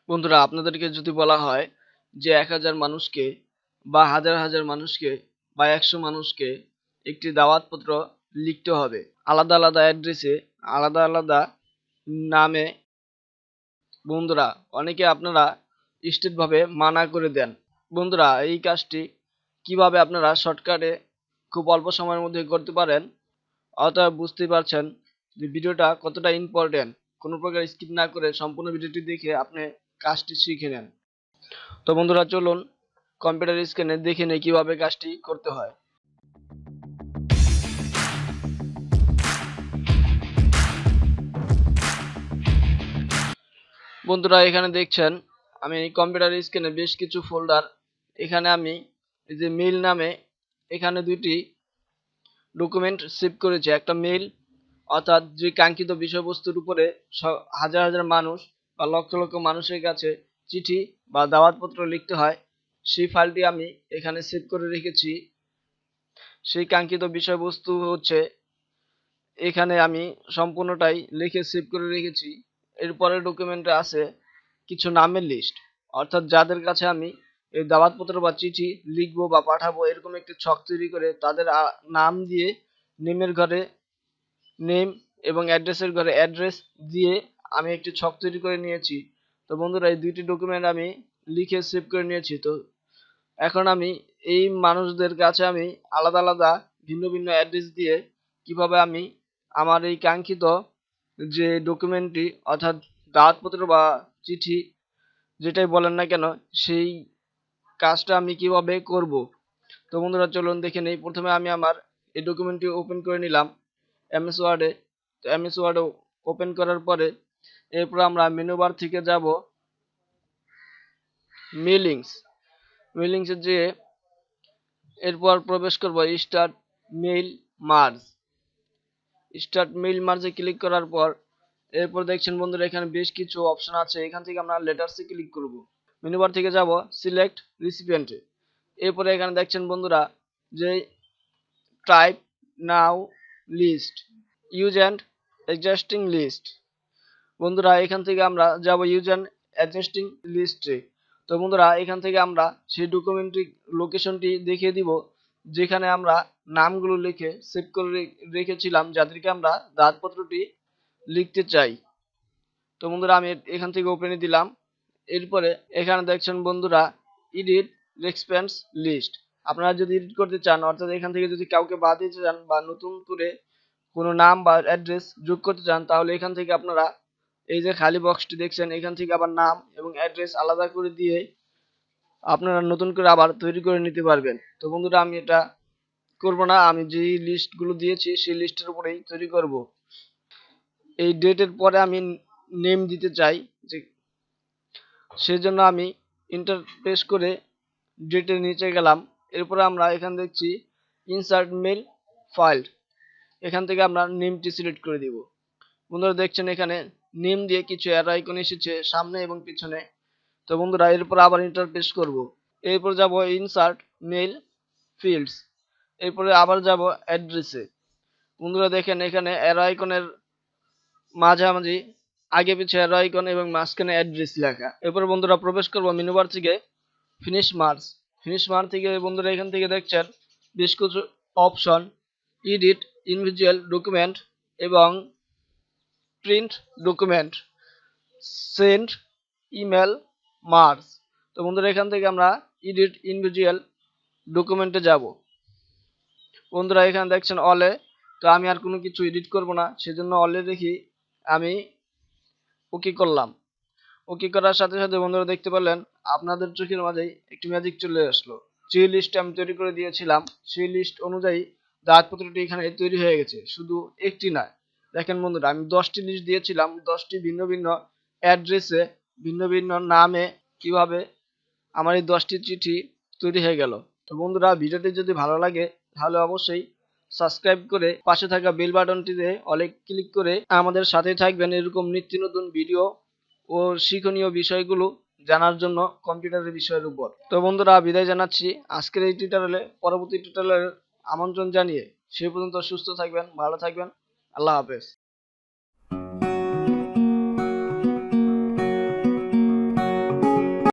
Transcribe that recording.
বন্ধুরা, আপনাদেরকে যদি বলা হয় যে 1000 মানুষকে বা হাজার হাজার মানুষকে বা 100 মানুষকে একটি দাওয়াতপত্র লিখতে হবে আলাদা আলাদা অ্যাড্রেসে, আলাদা আলাদা নামে। বন্ধুরা, অনেকে আপনারা স্টেট ভাবে মানা করে দেন। বন্ধুরা, এই কাজটি কিভাবে আপনারা শর্টকাটে খুব অল্প সময়ের মধ্যে করতে পারেন, অতএব বুঝতেই পারছেন যে ভিডিওটা কতটা ইম্পর্টেন্ট। কোনো প্রকার স্কিপ না করে সম্পূর্ণ ভিডিওটি দেখে আপনি কাজটি শিখে নেন। তো বন্ধুরা, চলুন কম্পিউটার স্ক্রিনে দেখে নেই কিভাবে কাজটি করতে হয়। বন্ধুরা, এখানে দেখছেন আমি কম্পিউটার স্ক্রিনে বেশ কিছু ফোল্ডার। এখানে আমি এই যে মেইল নামে এখানে দুইটি ডকুমেন্ট সেভ করেছি। একটা মেইল, অর্থাৎ যে কাঙ্ক্ষিত বিষয়বস্তুর উপরে হাজার হাজার মানুষ বা লক্ষ লক্ষ মানুষের কাছে চিঠি বা দাওয়াতপত্র লিখতে হয়, সেই ফাইলটি আমি এখানে সেভ করে রেখেছি। সেই কাঙ্ক্ষিত বিষয়বস্তু হচ্ছে এখানে আমি সম্পূর্ণটাই লিখে সেভ করে রেখেছি। এরপরে ডকুমেন্টে আছে কিছু নামের লিস্ট, অর্থাৎ যাদের কাছে আমি এই দাওয়াতপত্র বা চিঠি লিখবো বা পাঠাবো, এরকম একটি ছক তৈরি করে তাদের নাম দিয়ে নেমের ঘরে নেম এবং অ্যাড্রেসের ঘরে অ্যাড্রেস দিয়ে আমি একটি ছক তৈরি করে নিয়েছি। তো বন্ধুরা, এই দুইটি ডকুমেন্ট আমি লিখে সেভ করে নিয়েছি। তো এখন আমি এই মানুষদের কাছে আমি আলাদা আলাদা ভিন্ন ভিন্ন অ্যাড্রেস দিয়ে কিভাবে আমি আমার এই কাঙ্ক্ষিত যে ডকুমেন্টটি, অর্থাৎ দাওয়াতপত্র বা চিঠি যেটাই বলেন না কেন, সেই কাজটা আমি কিভাবে করব। তো বন্ধুরা, চলুন দেখে নেই। প্রথমে আমি আমার এই ডকুমেন্টটি ওপেন করে নিলাম এমএস ওয়ার্ডে। তো এমএস ওয়ার্ড ওপেন করার পরে এরপর আমরা মেনু বার থেকে যাব মেলিংসে যেয়ে এরপর প্রবেশ করব স্টার্ট মেইল মার্জে ক্লিক করার পর এরপর দেখছেন বন্ধুরা, এখানে বেশ কিছু অপশন আছে। এখান থেকে আমরা লেটারসে ক্লিক করব। মেনু বার থেকে যাব সিলেক্ট রিসিপিয়েন্টে। এরপরে এখানে দেখছেন বন্ধুরা যে type now list, use and existing list. বন্ধুরা, এখান থেকে আমরা যাব ইউজ অ্যান্ড এক্সিস্টিং লিস্টে। তো বন্ধুরা, এখান থেকে আমরা সেই ডকুমেন্টটি লোকেশনটি দেখিয়ে দিব যেখানে আমরা নামগুলো লিখে সেভ করে রেখেছিলাম, যাদেরকে আমরা দাওয়াতপত্রটি লিখতে চাই। তো বন্ধুরা, আমি এখান থেকে ওপেনে দিলাম। এরপরে এখানে দেখছেন বন্ধুরা এডিট রেসপন্স লিস্ট। আপনারা যদি এডিট করতে চান, অর্থাৎ এখান থেকে যদি কাউকে বাদ দিতে চান বা নতুন করে কোনো নাম বা অ্যাড্রেস যোগ করতে চান, তাহলে এখান থেকে আপনারা এই যে খালি বক্সটি দেখছেন, এখান থেকে আবার নাম এবং অ্যাড্রেস আলাদা করে দিয়ে আপনারা নতুন করে আবার তৈরি করে নিতে পারবেন। তো বন্ধুরা, আমি এটা করব না, আমি যে লিস্টগুলো দিয়েছি সেই লিস্টের উপরেই তৈরি করব। এই ডেটের পরে আমি নেম দিতে চাই, যে সেজন্য আমি ইন্টার প্রেস করে ডেটের নিচে গেলাম। এরপরে আমরা এখানে দেখছি ইনসার্ট মেল ফাইল, এখান থেকে আমরা নেমটি সিলেক্ট করে দিব। বন্ধুরা, দেখছেন এখানে নেম দিয়ে কিছু অ্যারো আইকন এসেছে সামনে এবং পিছনে। তো বন্ধুরা, এরপর আবার ইন্টার প্রেস করব। এরপর যাব ইনসার্ট মেল ফিল্ডস, এরপরে আবার যাব অ্যাড্রেসে। বন্ধুরা, দেখেন এখানে অ্যারো আইকনের মাঝামাঝি আগে পিছে অ্যারো আইকন এবং মাঝখানে অ্যাড্রেস লেখা। এরপর বন্ধুরা প্রবেশ করব মেনু বার থেকে ফিনিশ মার্জ থেকে। বন্ধুরা, এখান থেকে দেখছেন বেশ কিছু অপশন, এডিট ইন্ডিভিজুয়াল ডকুমেন্ট এবং print document, send email merge. তো বন্ধুরা, এখান থেকে আমরা এডিট ইন্ডিভিজুয়াল ডকুমেন্টে যাব। বন্ধুরা, এখানে দেখছেন অলে। তো আমি আর কোনো কিছু এডিট করব না, সেজন্য অলে রেখে আমি ওকে করলাম। ওকে করার সাথে সাথে বন্ধুরা দেখতে পেলেন আপনাদের চোখের মাঝেই একটি ম্যাজিক চলে আসলো। যে লিস্ট আমি তৈরি করে দিয়েছিলাম সেই লিস্ট অনুযায়ী দাওয়াতপত্রটি এখানে তৈরি হয়ে গেছে। শুধু একটি নয়, দেখেন বন্ধুরা, আমি 10টি লিস্ট দিয়েছিলাম, 10টি ভিন্ন ভিন্ন অ্যাড্রেসে ভিন্ন ভিন্ন নামে কিভাবে আমার এই 10টি চিঠি তৈরি হয়ে গেল। তো বন্ধুরা, ভিডিওটি যদি ভালো লাগে তাহলে অবশ্যই সাবস্ক্রাইব করে পাশে থাকা বেল বাটনটিতে অলে ক্লিক করে আমাদের সাথে থাকবেন এরকম নিত্য নতুন ভিডিও ও শিক্ষণীয় বিষয়গুলো জানার জন্য কম্পিউটারের বিষয়ের উপর। তো বন্ধুরা, বিদায় জানাচ্ছি আজকের এই টিউটোরিয়ালে। পরবর্তী টিউটোরিয়ালের আমন্ত্রণ জানিয়ে সে পর্যন্ত সুস্থ থাকবেন, ভালো থাকবেন। আল্লাহ হাফেজ।